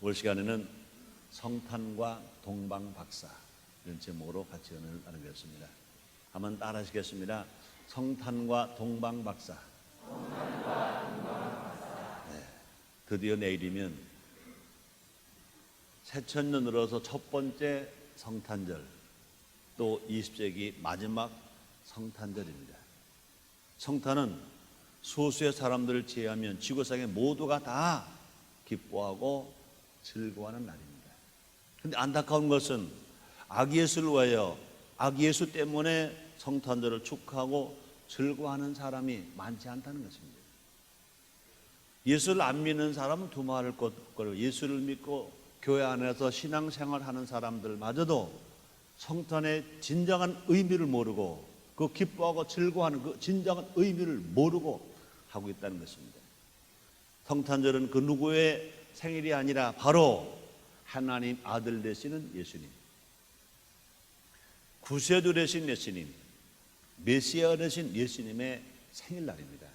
올 시간에는 성탄과 동방박사 이런 제목으로 같이 은혜를 나누겠습니다. 한번 따라 하시겠습니다. 성탄과 동방박사. 네, 드디어 내일이면 새천년으로서 첫 번째 성탄절, 또 20세기 마지막 성탄절입니다. 성탄은 소수의 사람들을 제외하면 지구상의 모두가 다 기뻐하고 즐거워하는 날입니다. 그런데 안타까운 것은 아기 예수를 위하여 아기 예수 때문에 성탄절을 축하하고 즐거워하는 사람이 많지 않다는 것입니다. 예수를 안 믿는 사람은 두말할 것 없고, 예수를 믿고 교회 안에서 신앙생활하는 사람들마저도 성탄의 진정한 의미를 모르고 그 기뻐하고 즐거워하는 그 진정한 의미를 모르고 하고 있다는 것입니다. 성탄절은 그 누구의 생일이 아니라 바로 하나님 아들 되시는 예수님, 구세주 되신 예수님, 메시아 되신 예수님의 생일날입니다.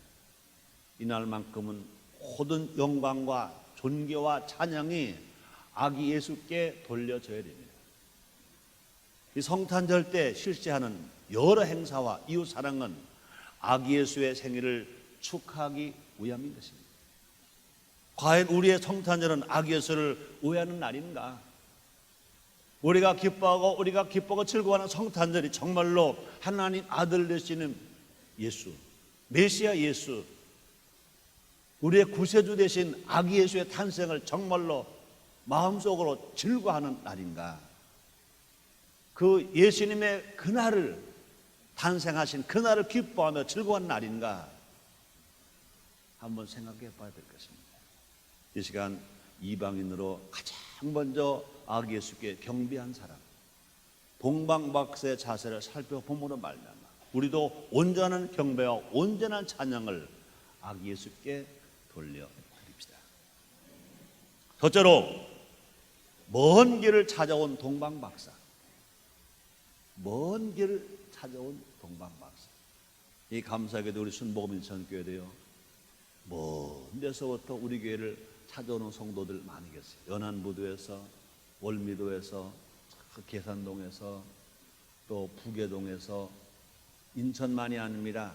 이날만큼은 모든 영광과 존귀와 찬양이 아기 예수께 돌려져야 됩니다. 이 성탄절 때 실시하는 여러 행사와 이웃사랑은 아기 예수의 생일을 축하하기 위함인 것입니다. 과연 우리의 성탄절은 아기 예수를 위하는 날인가? 우리가 기뻐하고 즐거워하는 성탄절이 정말로 하나님 아들 되시는 예수, 메시아 예수, 우리의 구세주 되신 아기 예수의 탄생을 정말로 마음속으로 즐거워하는 날인가? 그 예수님의 그날을 탄생하신 그날을 기뻐하며 즐거워하는 날인가? 한번 생각해 봐야 될 것입니다. 이 시간 이방인으로 가장 먼저 아기 예수께 경배한 사람, 동방박사의 자세를 살펴보므로 말미암아 우리도 온전한 경배와 온전한 찬양을 아기 예수께 돌려드립시다. 첫째로 먼 길을 찾아온 동방박사, 먼 길을 찾아온 동방박사. 이 감사하게도 우리 순복음인천교회도요, 먼 데서부터 우리 교회를 찾아오는 성도들 많이 계세요. 연안부두에서, 월미도에서, 계산동에서, 또 부계동에서, 인천만이 아닙니다.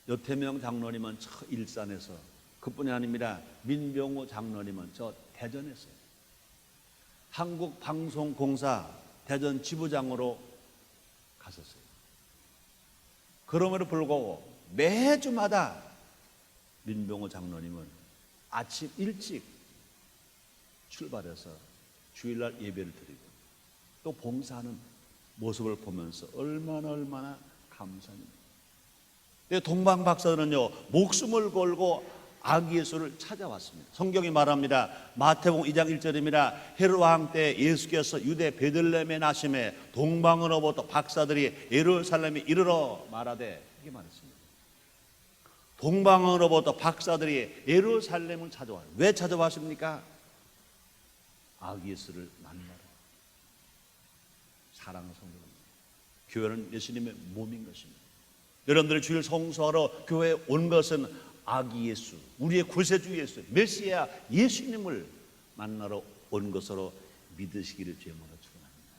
여태명 장로님은 저 일산에서, 그뿐이 아닙니다. 민병우 장로님은 저 대전에서, 한국방송공사 대전 지부장으로 갔었어요. 그럼에도 불구하고 매주마다 민병우 장로님은 아침 일찍 출발해서 주일날 예배를 드리고 또 봉사하는 모습을 보면서 얼마나 감사합니다. 동방박사들은요, 목숨을 걸고 아기 예수를 찾아왔습니다. 성경이 말합니다. 마태복음 2장 1절입니다. 헤롯 왕 때 예수께서 유대 베들레헴에 나심에 동방으로부터 박사들이 예루살렘에 이르러 말하되, 이렇게 말했습니다. 동방으로부터 박사들이 예루살렘을 찾아와요. 왜 찾아왔습니까? 아기 예수를 만나러. 사랑하는 성도입니다. 교회는 예수님의 몸인 것입니다. 여러분들이 주일 성수하러 교회에 온 것은 아기 예수, 우리의 구세주 예수, 메시아 예수님을 만나러 온 것으로 믿으시기를 주님으로 축원합니다.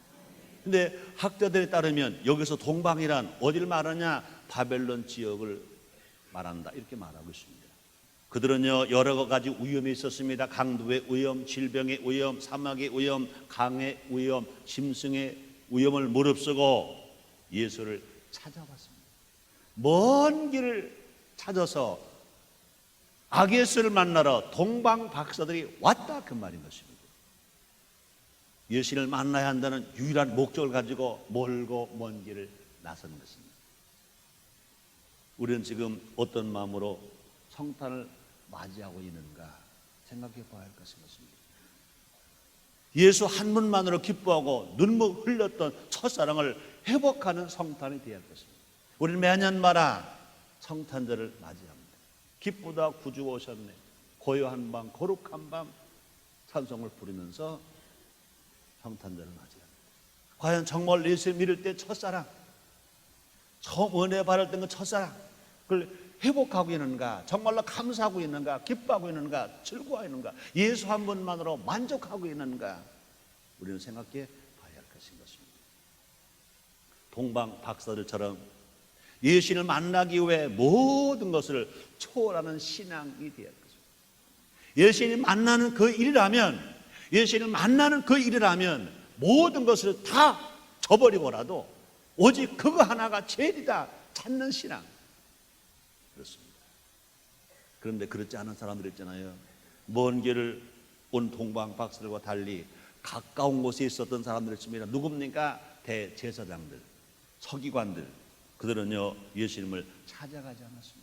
그런데 학자들에 따르면 여기서 동방이란 어디를 말하냐? 바벨론 지역을 말한다, 이렇게 말하고 있습니다. 그들은요, 여러 가지 위험이 있었습니다. 강도의 위험, 질병의 위험, 사막의 위험, 강의 위험, 짐승의 위험을 무릅쓰고 예수를 찾아왔습니다. 먼 길을 찾아서 아기 예수를 만나러 동방 박사들이 왔다, 그 말인 것입니다. 예수를 만나야 한다는 유일한 목적을 가지고 멀고 먼 길을 나서는 것입니다. 우리는 지금 어떤 마음으로 성탄을 맞이하고 있는가 생각해 봐야 할 것인 것입니다. 예수 한 분만으로 기뻐하고 눈물 흘렸던 첫사랑을 회복하는 성탄이 되어야 할 것입니다. 우리는 매년마다 성탄절을 맞이합니다. 기쁘다 구주가 오셨네, 고요한 밤 거룩한 밤 찬송을 부르면서 성탄절을 맞이합니다. 과연 정말 예수 믿을 때 첫사랑, 처음 은혜 받을 때 그 첫사랑, 그걸 회복하고 있는가? 정말로 감사하고 있는가? 기뻐하고 있는가? 즐거워하고 있는가? 예수 한 분만으로 만족하고 있는가? 우리는 생각해 봐야 할 것인 것입니다. 동방 박사들처럼 예수님을 만나기 위해 모든 것을 초월하는 신앙이 되어야 할 것입니다. 예수님을 만나는 그 일이라면, 예수님을 만나는 그 일이라면 모든 것을 다 저버리고라도 오직 그거 하나가 제일이다 찾는 신앙. 그렇습니다. 그런데 그렇지 않은 사람들 있잖아요. 먼 길을 온 동방 박사들과 달리 가까운 곳에 있었던 사람들 있습니다. 누굽니까? 대제사장들, 서기관들. 그들은요 예수님을 찾아가지 않았습니다.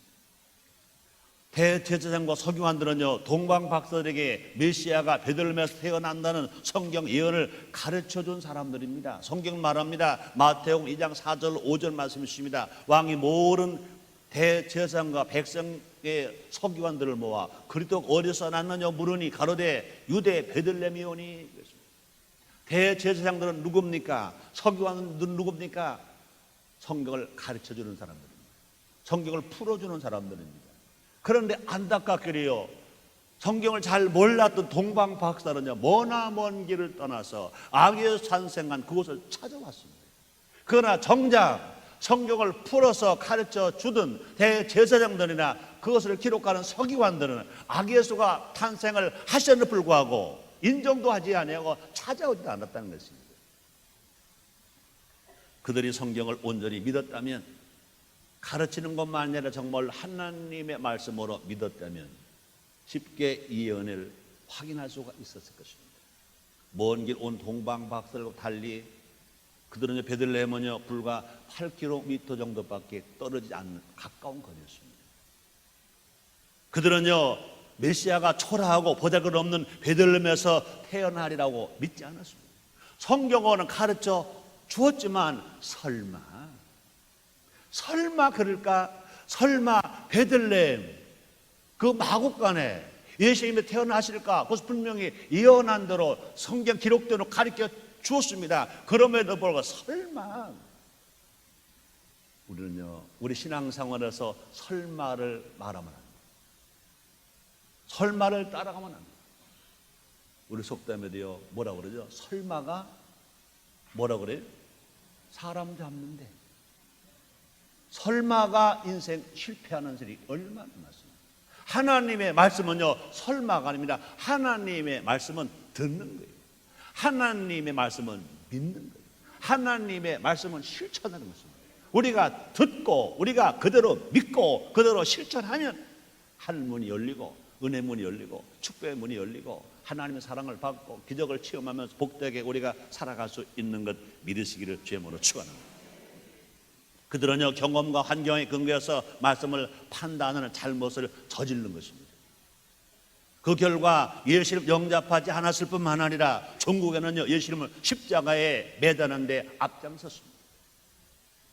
대제사장과 서기관들은요 동방 박사들에게 메시아가 베들레헴에서 태어난다는 성경 예언을 가르쳐준 사람들입니다. 성경 말합니다. 마태복음 2장 4절 5절 말씀이십니다. 왕이 모든 대제사장과 백성의 서기관들을 모아 그리스도 어디서 났느냐 물으니 가로되 유대 베들레헴이오니. 대제사장들은 누굽니까? 서기관들은 누굽니까? 성경을 가르쳐주는 사람들입니다. 성경을 풀어주는 사람들입니다. 그런데 안타깝게요 성경을 잘 몰랐던 동방 박사는요 머나 먼 길을 떠나서 악에서 탄생한 그곳을 찾아왔습니다. 그러나 정작 성경을 풀어서 가르쳐 주던 대제사장들이나 그것을 기록하는 서기관들은 악예수가 탄생을 하셨음에도 불구하고 인정도 하지 아니하고 찾아오지도 않았다는 것입니다. 그들이 성경을 온전히 믿었다면, 가르치는 것만 아니라 정말 하나님의 말씀으로 믿었다면 쉽게 이 은혜를 확인할 수가 있었을 것입니다. 먼 길 온 동방 박사들과 달리 그들은 베들레헴은요 불과 8km 정도밖에 떨어지지 않는 가까운 거리였습니다. 그들은요 메시아가 초라하고 보잘것없는 베들레헴에서 태어나리라고 믿지 않았습니다. 성경어는 가르쳐 주었지만 설마 그럴까? 설마 베들레헴 그 마국간에 예수님이 태어나실까? 그것은 분명히 예언한 대로 성경 기록대로 가르쳐 주었습니다. 그럼에도 불구하고 설마, 우리는요 우리 신앙생활에서 설마를 말하면 안 됩니다. 설마를 따라가면 안 됩니다. 우리 속담에도요 뭐라 그러죠? 설마가 뭐라 그래요? 사람 잡는데. 설마가 인생 실패하는 소리 얼마나 많습니다. 하나님의 말씀은요 설마가 아닙니다. 하나님의 말씀은 듣는 거예요. 하나님의 말씀은 믿는 거예요. 하나님의 말씀은 실천하는 것입니다. 우리가 듣고 우리가 그대로 믿고 그대로 실천하면 하늘문이 열리고 은혜 문이 열리고 축복의 문이 열리고 하나님의 사랑을 받고 기적을 체험하면서 복되게 우리가 살아갈 수 있는 것 믿으시기를 주님으로 축원합니다. 그들은요 경험과 환경에 근거해서 말씀을 판단하는 잘못을 저지른 것입니다. 그 결과 예수님을 영접하지 않았을 뿐만 아니라 전국에는요 예수님을 십자가에 매다는 데 앞장섰습니다.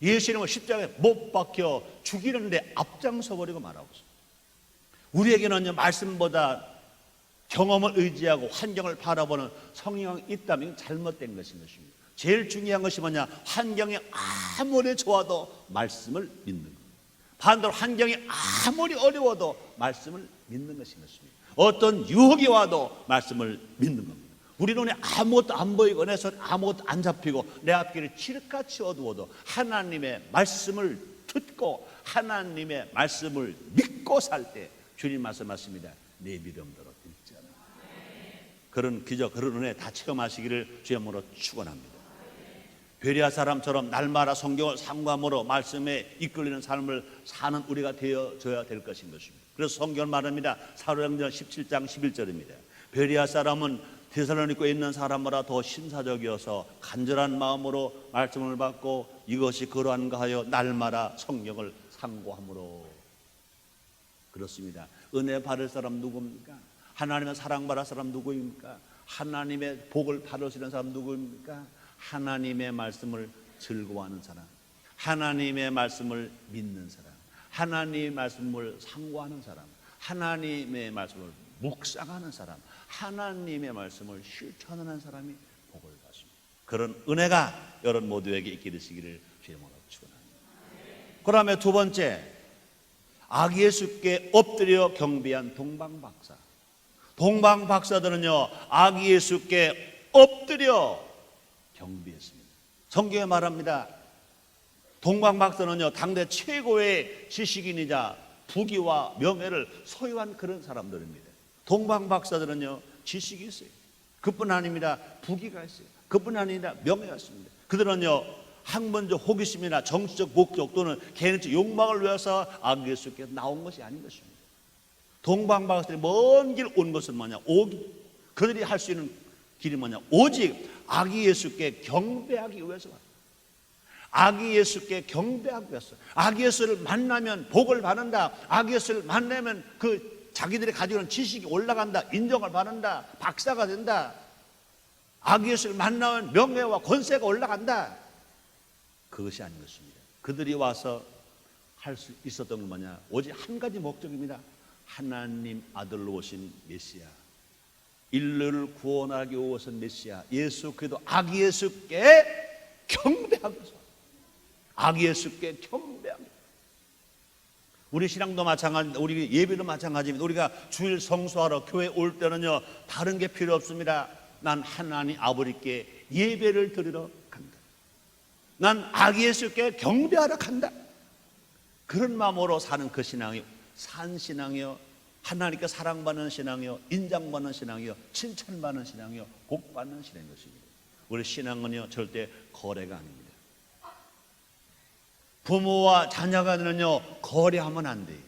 예수님을 십자가에 못 박혀 죽이는데 앞장서 버리고 말하고 있습니다. 우리에게는요 말씀보다 경험을 의지하고 환경을 바라보는 성향이 있다면 잘못된 것인 것입니다. 제일 중요한 것이 뭐냐? 환경이 아무리 좋아도 말씀을 믿는 것. 반대로 환경이 아무리 어려워도 말씀을 믿는 것인 것입니다. 어떤 유혹이 와도 말씀을 믿는 겁니다. 우리 눈에 아무것도 안 보이고 내 손에 아무것도 안 잡히고 내 앞길이 칠흑같이 어두워도 하나님의 말씀을 듣고 하나님의 말씀을 믿고 살 때 주님 말씀하십니다. 내 믿음대로 있잖아. 그런 기적, 그런 은혜 다 체험하시기를 주님으로 축원합니다. 베레아 사람처럼 날마다 성경을 삼감으로 말씀에 이끌리는 삶을 사는 우리가 되어줘야 될 것인 것입니다. 그래서 성경을 말합니다. 사도행전 17장 11절입니다. 베레아 사람은 데살로니가에 있는 사람보다 더 신사적이어서 간절한 마음으로 말씀을 받고 이것이 그러한가 하여 날마다 성경을 상고함으로. 그렇습니다. 은혜 받을 사람 누구입니까? 하나님의 사랑받을 사람 누구입니까? 하나님의 복을 받을 수 있는 사람 누구입니까? 하나님의 말씀을 즐거워하는 사람, 하나님의 말씀을 믿는 사람, 하나님의 말씀을 상고하는 사람, 하나님의 말씀을 묵상하는 사람, 하나님의 말씀을 실천하는 사람이 복을 받습니다. 그런 은혜가 여러분 모두에게 있게 되시기를 주님으로 축원합니다. 그다음에 두 번째, 아기 예수께 엎드려 경배한 동방박사. 동방박사들은요, 아기 예수께 엎드려 경배했습니다. 성경에 말합니다. 동방박사는요, 당대 최고의 지식인이자 부귀와 명예를 소유한 그런 사람들입니다. 동방박사들은요, 지식이 있어요. 그뿐 아닙니다. 부귀가 있어요. 그뿐 아니라 명예가 있습니다. 그들은요, 학문적 호기심이나 정치적 목적 또는 개인적 욕망을 위해서 아기 예수께 나온 것이 아닌 것입니다. 동방박사들이 먼 길 온 것은 뭐냐? 그들이 할 수 있는 길이 뭐냐? 오직 아기 예수께 경배하기 위해서 왔다. 아기 예수께 경배하기 위해서. 아기 예수를 만나면 복을 받는다. 아기 예수를 만나면 그 자기들이 가지고 있는 지식이 올라간다. 인정을 받는다. 박사가 된다. 아기 예수를 만나면 명예와 권세가 올라간다. 그것이 아닌 것입니다. 그들이 와서 할 수 있었던 건 뭐냐? 오직 한 가지 목적입니다. 하나님 아들로 오신 메시아, 인류를 구원하기 위해 오신 메시아 예수 그리스도 아기 예수께 경배하기 위해서, 아기 예수께 경배하기. 우리 신앙도 마찬가지입니다. 우리 예배도 마찬가지입니다. 우리가 주일 성수하러 교회 올 때는요, 다른 게 필요 없습니다. 난 하나님 아버지께 예배를 드리러 간다. 난 아기 예수께 경배하러 간다. 그런 마음으로 사는 그 신앙이 산 신앙이요, 하나님께 사랑받는 신앙이요, 인정받는 신앙이요, 칭찬받는 신앙이요, 복받는 신앙인 것입니다. 우리 신앙은요, 절대 거래가 아닙니다. 부모와 자녀간은요, 거래하면 안 돼요.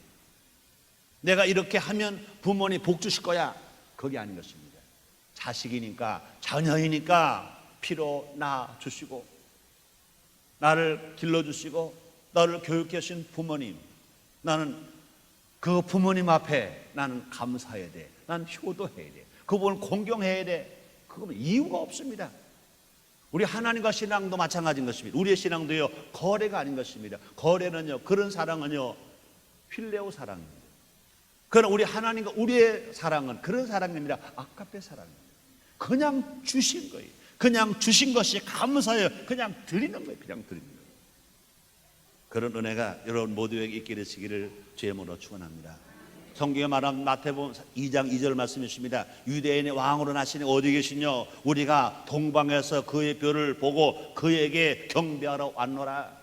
내가 이렇게 하면 부모님 복 주실 거야, 그게 아닌 것입니다. 자식이니까, 자녀이니까 피로 낳아 주시고 나를 길러주시고 나를 교육해 주신 부모님, 나는 그 부모님 앞에 나는 감사해야 돼. 난 효도해야 돼. 그분을 공경해야 돼. 그거는 이유가 없습니다. 우리 하나님과 신앙도 마찬가지인 것입니다. 우리의 신앙도요, 거래가 아닌 것입니다. 거래는요, 그런 사랑은요, 필레오 사랑입니다. 그러나 우리 하나님과 우리의 사랑은 그런 사랑입니다. 아카페 사랑입니다. 그냥 주신 거예요. 그냥 주신 것이 감사해요. 그냥 드리는 거예요. 그냥 드리는 거예요. 그런 은혜가 여러분 모두에게 있게 되시기를 주의 이름으로 축원합니다. 성경에 말한 마태복음 2장 2절 말씀이십니다. 유대인의 왕으로 나시니 어디 계시뇨? 우리가 동방에서 그의 별을 보고 그에게 경배하러 왔노라.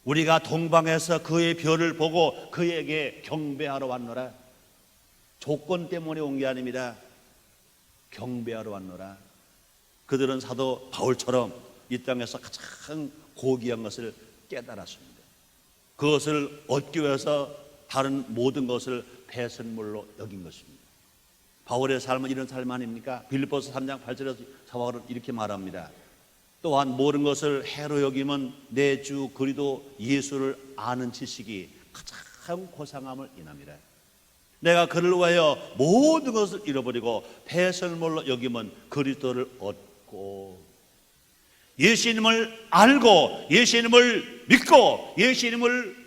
우리가 동방에서 그의 별을 보고 그에게 경배하러 왔노라. 조건 때문에 온 게 아닙니다. 경배하러 왔노라. 그들은 사도 바울처럼 이 땅에서 가장 고귀한 것을 깨달았습니다. 그것을 얻기 위해서 다른 모든 것을 배설물로 여긴 것입니다. 바울의 삶은 이런 삶 아닙니까? 빌립보서 3장 8절에서 바울은 이렇게 말합니다. 또한 모든 것을 해로 여기면 내 주 그리스도 예수를 아는 지식이 가장 고상함을 인합니다. 내가 그를 위하여 모든 것을 잃어버리고 배설물로 여기면 그리스도를 얻고, 예수님을 알고 예수님을 믿고 예수님을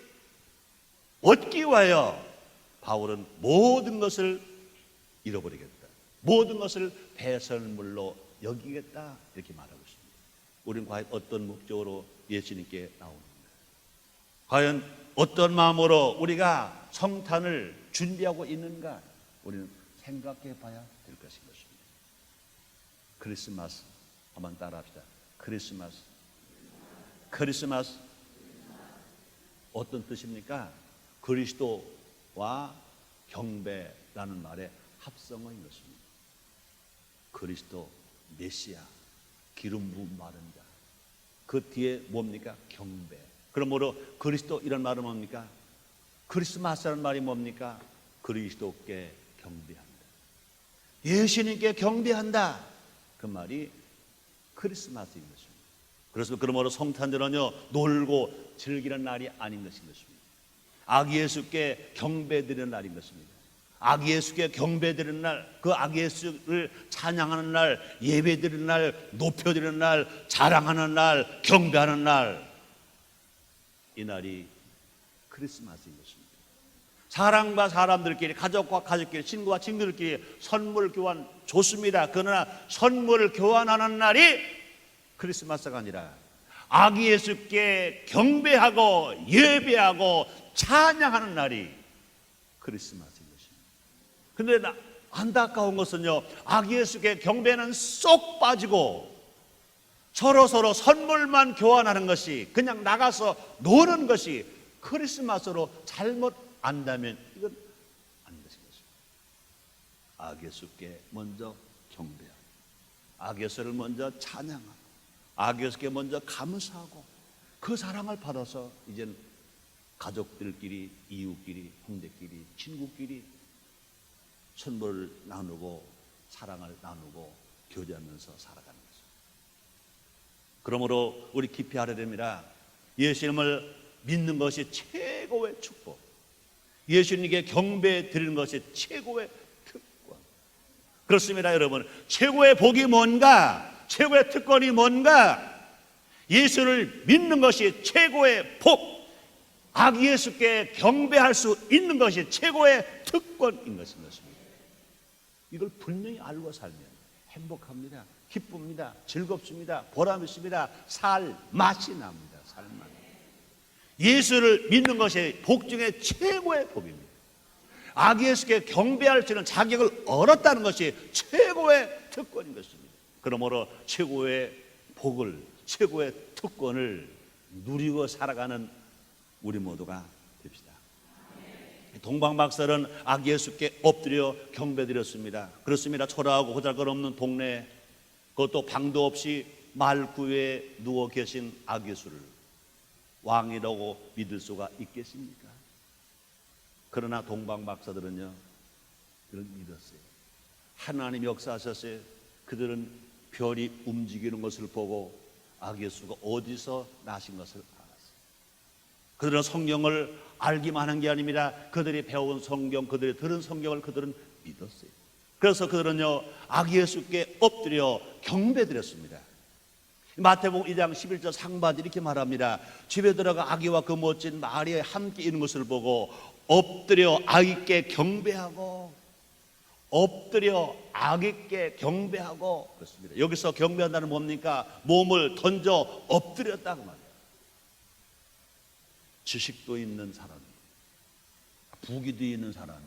얻기 위하여 바울은 모든 것을 잃어버리겠다, 모든 것을 배설물로 여기겠다, 이렇게 말하고 있습니다. 우리는 과연 어떤 목적으로 예수님께 나오는가? 과연 어떤 마음으로 우리가 성탄을 준비하고 있는가? 우리는 생각해 봐야 될 것인 것입니다. 크리스마스 한번 따라합시다. 크리스마스. 크리스마스 어떤 뜻입니까? 그리스도와 경배라는 말의 합성어인 것입니다. 그리스도, 메시아, 기름 부음 받은 자. 그 뒤에 뭡니까? 경배. 그러므로 그리스도 이런 말은 뭡니까? 크리스마스라는 말이 뭡니까? 그리스도께 경배한다. 예수님께 경배한다. 그 말이 크리스마스인 것입니다. 그래서 그러므로 성탄절은요, 놀고 즐기는 날이 아닌 것인 것입니다. 아기 예수께 경배드리는 날인 것입니다. 아기 예수께 경배드리는 날, 그 아기 예수를 찬양하는 날, 예배드리는 날, 높여드리는 날, 자랑하는 날, 경배하는 날, 이 날이 크리스마스인 것입니다. 사람과 사람들끼리, 가족과 가족끼리, 친구와 친구들끼리 선물 교환 좋습니다. 그러나 선물을 교환하는 날이 크리스마스가 아니라 아기 예수께 경배하고 예배하고 찬양하는 날이 크리스마스인 것입니다. 그런데 안타까운 것은요, 아기 예수께 경배는 쏙 빠지고 서로 선물만 교환하는 것이, 그냥 나가서 노는 것이 크리스마스로 잘못 안다면 이건 안 되는 것입니다. 아기 예수께 먼저 경배하고, 아기 예수를 먼저 찬양하고, 아기 예수께 먼저 감사하고, 그 사랑을 받아서 이젠 가족들끼리, 이웃끼리, 형제끼리, 친구끼리 선물을 나누고 사랑을 나누고 교제하면서 살아가는 것입니다. 그러므로 우리 깊이 알아야 됩니다. 예수님을 믿는 것이 최고의 축복, 예수님께 경배 드리는 것이 최고의 특권. 그렇습니다, 여러분. 최고의 복이 뭔가, 최고의 특권이 뭔가? 예수를 믿는 것이 최고의 복, 아기 예수께 경배할 수 있는 것이 최고의 특권인 것입니다. 이걸 분명히 알고 살면 행복합니다, 기쁩니다, 즐겁습니다, 보람 있습니다, 살 맛이 납니다. 살 맛. 예수를 믿는 것이 복 중에 최고의 복입니다. 아기 예수께 경배할 수 있는 자격을 얻었다는 것이 최고의 특권인 것입니다. 그러므로 최고의 복을, 최고의 특권을 누리고 살아가는 우리 모두가 됩시다. 동방박사는 아기 예수께 엎드려 경배드렸습니다. 그렇습니다. 초라하고 보잘것없는 동네, 그것도 방도 없이 말구에 누워 계신 아기 예수를 왕이라고 믿을 수가 있겠습니까? 그러나 동방박사들은요, 그걸 믿었어요. 하나님이 역사하셨어요. 그들은 별이 움직이는 것을 보고 아기 예수가 어디서 나신 것을 알았어요. 그들은 성경을 알기만 한 게 아닙니다. 그들이 배운 성경, 그들이 들은 성경을 그들은 믿었어요. 그래서 그들은요, 아기 예수께 엎드려 경배드렸습니다. 마태복음 2장 11절 상반이 이렇게 말합니다. 집에 들어가 아기와 그 멋진 마리아 함께 있는 것을 보고 엎드려 아기께 경배하고, 엎드려 아기께 경배하고. 그렇습니다. 여기서 경배한다는 뭡니까? 몸을 던져 엎드렸다고 말이에요. 지식도 있는 사람이, 부귀도 있는 사람이,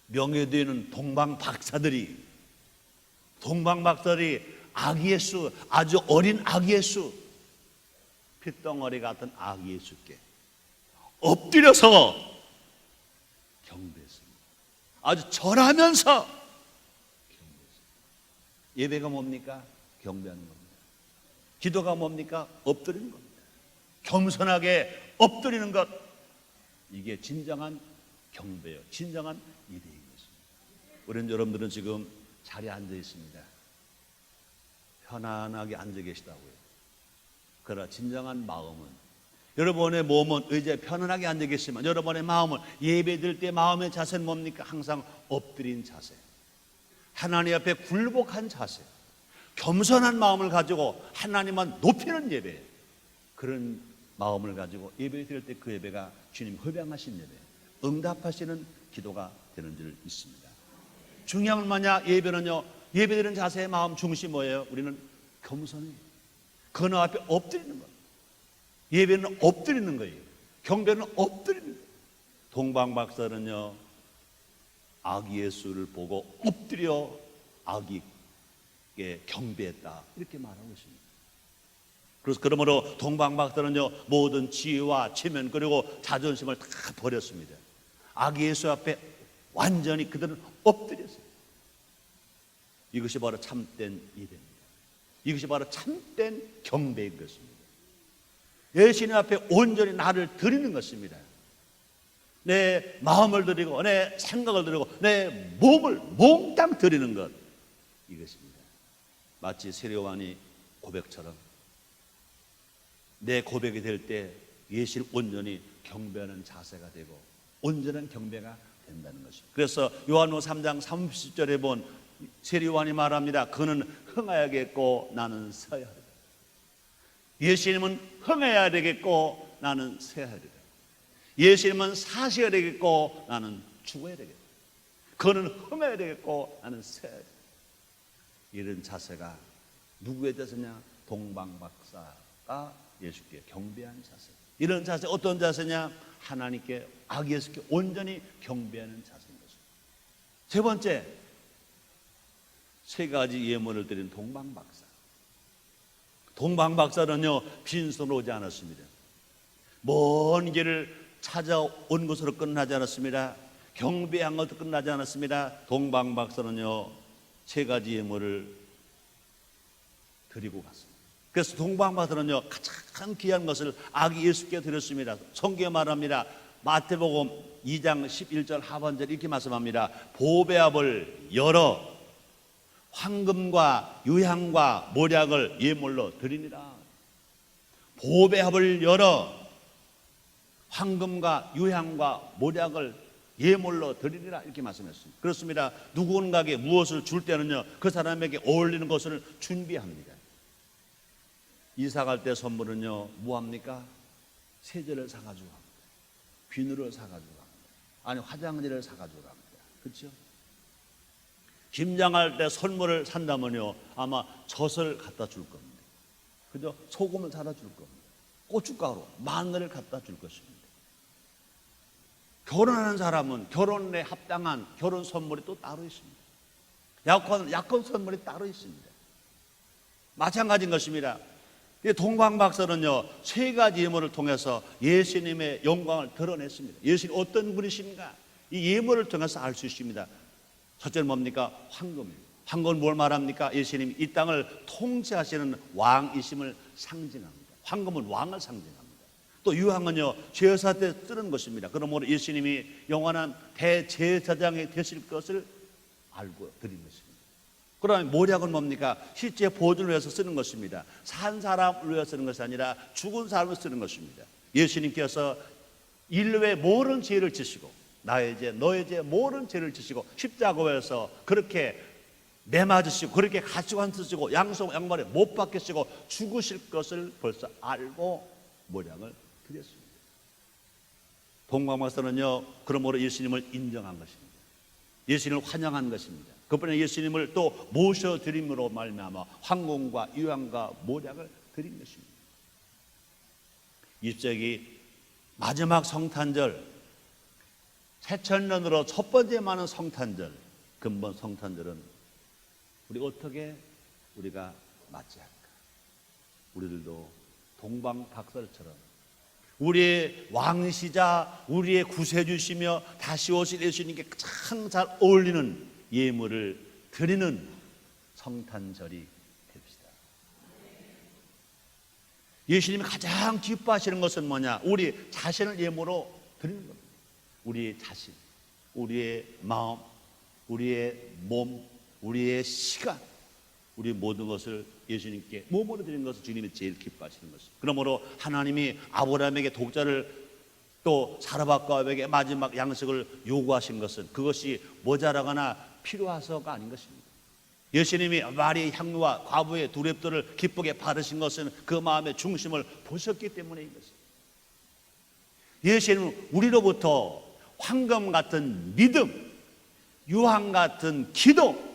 명예도 있는 동방박사들이 아기 예수, 아주 어린 아기 예수, 핏덩어리 같은 아기 예수께 엎드려서 경배했습니다. 아주 절하면서 경배했습니다. 예배가 뭡니까? 경배하는 겁니다. 기도가 뭡니까? 엎드리는 겁니다. 겸손하게 엎드리는 것, 이게 진정한 경배요, 진정한 예배인 것입니다. 우리는, 여러분들은 지금 자리에 앉아 있습니다. 편안하게 앉아 계시다고요. 그러나 진정한 마음은, 여러분의 몸은 의자에 편안하게 앉아 계시지만 여러분의 마음은, 예배 드릴 때 마음의 자세는 뭡니까? 항상 엎드린 자세, 하나님 앞에 굴복한 자세, 겸손한 마음을 가지고 하나님만 높이는 예배, 그런 마음을 가지고 예배 드릴 때 그 예배가 주님 허병하신 예배, 응답하시는 기도가 되는 줄 믿습니다. 중요한 건 뭐냐? 예배는요, 예배 드리는 자세의 마음 중심이 뭐예요? 우리는 겸손해요. 그너 앞에 엎드리는 거예요. 예배는 엎드리는 거예요. 경배는 엎드리는 거예요. 동방박사는요, 아기 예수를 보고 엎드려 아기께 경배했다, 이렇게 말하고 있습니다. 그래서 그러므로 동방박사는요, 모든 지혜와 체면 그리고 자존심을 다 버렸습니다. 아기 예수 앞에 완전히 그들은 엎드렸어요. 이것이 바로 참된 예배입니다. 이것이 바로 참된 경배인 것입니다. 예수님 앞에 온전히 나를 드리는 것입니다. 내 마음을 드리고, 내 생각을 드리고, 내 몸을 몽땅 드리는 것, 이것입니다. 마치 세례요한이 고백처럼 내 고백이 될 때 예수를 온전히 경배하는 자세가 되고 온전한 경배가 된다는 것입니다. 그래서 요한복음 3장 30절에 본 세례요한이 말합니다. 그는 흥하야겠고 나는 서야 하리라. 예수님은 흥해야 되겠고 나는 서야 하리라. 예수님은 사셔야 되겠고 나는 죽어야 되겠다. 그는 흥해야 되겠고 나는 서야 하리라. 이런 자세가 누구의 자세냐? 동방박사 예수께 경배하는 자세. 이런 자세 어떤 자세냐? 하나님께 아기 예수께 온전히 경배하는 자세인 것입니다. 세 번째, 세 가지 예물을 드린 동방박사. 동방박사는요 빈손으로 오지 않았습니다. 먼 길을 찾아온 것으로 끝나지 않았습니다. 경배한 것도 끝나지 않았습니다. 동방박사는요 세 가지 예물을 드리고 갔습니다. 그래서 동방박사는요 가장 귀한 것을 아기 예수께 드렸습니다. 성경에 말합니다. 마태복음 2장 11절 하반절 이렇게 말씀합니다. 보배압을 열어 황금과 유향과 모략을 예물로 드리니라. 보배압을 열어 황금과 유향과 모략을 예물로 드리니라 이렇게 말씀했습니다. 그렇습니다. 누군가에게 무엇을 줄 때는요 그 사람에게 어울리는 것을 준비합니다. 이사 갈 때 선물은요 뭐합니까? 세제를 사가지고 갑니다. 비누를 사가지고 갑니다. 아니 화장지를 사가지고 갑니다. 그렇죠? 김장할 때 선물을 산다면요 아마 젖을 갖다 줄 겁니다. 그죠? 소금을 사다 줄 겁니다. 고춧가루, 마늘을 갖다 줄 것입니다. 결혼하는 사람은 결혼에 합당한 결혼 선물이 또 따로 있습니다. 약혼 선물이 따로 있습니다. 마찬가지인 것입니다. 동방박사는요 세 가지 예물을 통해서 예수님의 영광을 드러냈습니다. 예수님 어떤 분이신가 이 예물을 통해서 알 수 있습니다. 첫째는 뭡니까? 황금입니다. 황금은 뭘 말합니까? 예수님이 이 땅을 통치하시는 왕이심을 상징합니다. 황금은 왕을 상징합니다. 또 유향은요 제사 때 쓰는 것입니다. 그러므로 예수님이 영원한 대제사장이 되실 것을 알고 드린 것입니다. 그러면 모략은 뭡니까? 실제 보존을 위해서 쓰는 것입니다. 산 사람을 위해서 쓰는 것이 아니라 죽은 사람을 쓰는 것입니다. 예수님께서 인류의 모든 죄를 지시고 나의 죄, 너의 죄 모든 죄를 지시고 십자가에서 그렇게 매맞으시고 그렇게 가시관 쓰시고 양말에 못 박히시고 죽으실 것을 벌써 알고 모략을 드렸습니다. 동방박사는요 그러므로 예수님을 인정한 것입니다. 예수님을 환영한 것입니다. 그뿐에 예수님을 또 모셔드림으로 말미암아 황금과 유향과 모략을 드린 것입니다. 20세기 마지막 성탄절 새천년으로 첫 번째 많은 성탄절 근본 성탄절은 우리 어떻게 우리가 맞이할까? 우리들도 동방박사처럼 우리의 왕이시자 우리의 구세주시며 다시 오실 예수님께 가장 잘 어울리는 예물을 드리는 성탄절이 됩시다. 예수님이 가장 기뻐하시는 것은 뭐냐? 우리 자신을 예물로 드리는 겁니다. 우리의 자신, 우리의 마음, 우리의 몸, 우리의 시간, 우리 모든 것을 예수님께 몸으로 드리는 것을 주님이 제일 기뻐하시는 것입니다. 그러므로 하나님이 아브라함에게 독자를 또 사라밧과에게 마지막 양식을 요구하신 것은 그것이 모자라거나 필요해서가 아닌 것입니다. 예수님이 마리의 향유와 과부의 두 랩들을 기쁘게 받으신 것은 그 마음의 중심을 보셨기 때문인 것입니다. 예수님은 우리로부터 황금 같은 믿음, 유황 같은 기도,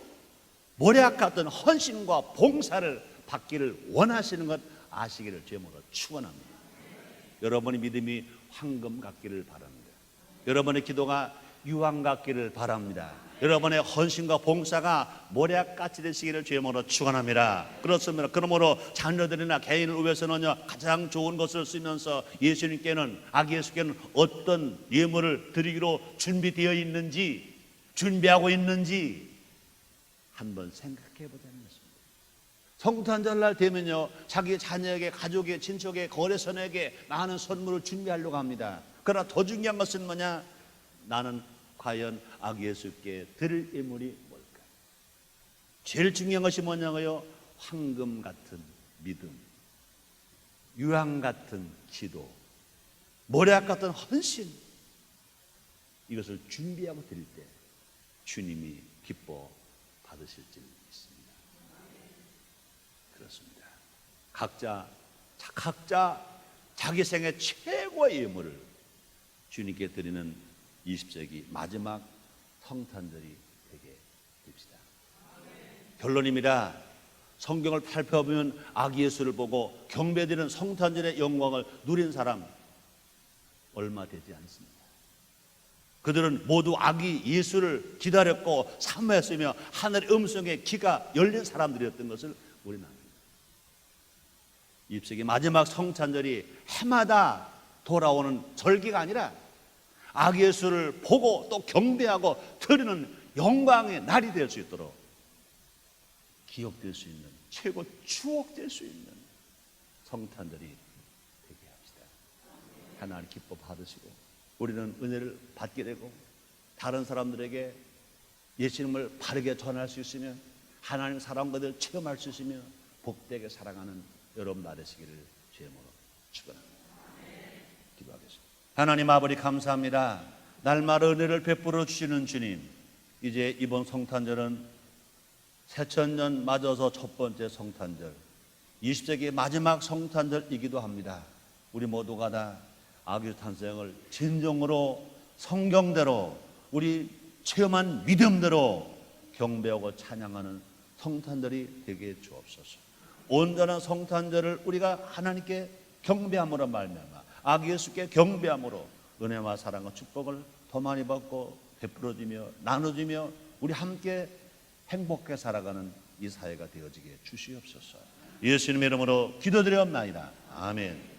모략 같은 헌신과 봉사를 받기를 원하시는 것 아시기를 주님으로 축원합니다. 여러분의 믿음이 황금 같기를 바랍니다. 여러분의 기도가 유황 같기를 바랍니다. 여러분의 헌신과 봉사가 모략같이 되시기를 주님으로 축원합니다. 그렇습니다. 그러므로 자녀들이나 개인을 위해서는요 가장 좋은 것을 쓰면서 예수님께는 아기 예수께는 어떤 예물을 드리기로 준비되어 있는지 준비하고 있는지 한번 생각해 보자는 것입니다. 성탄절날 되면요 자기 자녀에게 가족에게 친척에게 거래선에게 많은 선물을 준비하려고 합니다. 그러나 더 중요한 것은 뭐냐? 나는 과연 아기 예수께 드릴 예물이 뭘까? 제일 중요한 것이 뭐냐고요? 황금 같은 믿음, 유황 같은 기도, 모략 같은 헌신, 이것을 준비하고 드릴 때 주님이 기뻐 받으실 줄 믿습니다. 그렇습니다. 각자 자기 생애 최고의 예물을 주님께 드리는 20세기 마지막 성탄절이 되게 됩시다. 결론입니다. 성경을 살펴보면 아기 예수를 보고 경배드리는 성탄절의 영광을 누린 사람 얼마 되지 않습니다. 그들은 모두 아기 예수를 기다렸고 사모했으며 하늘의 음성에 귀가 열린 사람들이었던 것을 우리는 압니다. 20세기 마지막 성탄절이 해마다 돌아오는 절기가 아니라 아기 예수를 보고 또 경배하고 드리는 영광의 날이 될 수 있도록 기억될 수 있는, 최고 추억될 수 있는 성탄절이 되게 합시다. 하나님 기뻐 받으시고 우리는 은혜를 받게 되고 다른 사람들에게 예수님을 바르게 전할 수 있으며 하나님 사랑 것을 체험할 수 있으며 복되게 사랑하는 여러분 되시기를 주의 이름으로 축원합니다. 기도하겠습니다. 하나님 아버지 감사합니다. 날마다 은혜를 베풀어 주시는 주님, 이제 이번 성탄절은 새천년 맞아서 첫 번째 성탄절, 20세기의 마지막 성탄절이기도 합니다. 우리 모두가 다 아기 탄생을 진정으로 성경대로 우리 체험한 믿음대로 경배하고 찬양하는 성탄절이 되게 주옵소서. 온전한 성탄절을 우리가 하나님께 경배함으로 말미암아 아기 예수께 경배함으로 은혜와 사랑과 축복을 더 많이 받고 베풀어지며 나눠지며 우리 함께 행복하게 살아가는 이 사회가 되어지게 주시옵소서. 예수님의 이름으로 기도드리옵나이다. 아멘.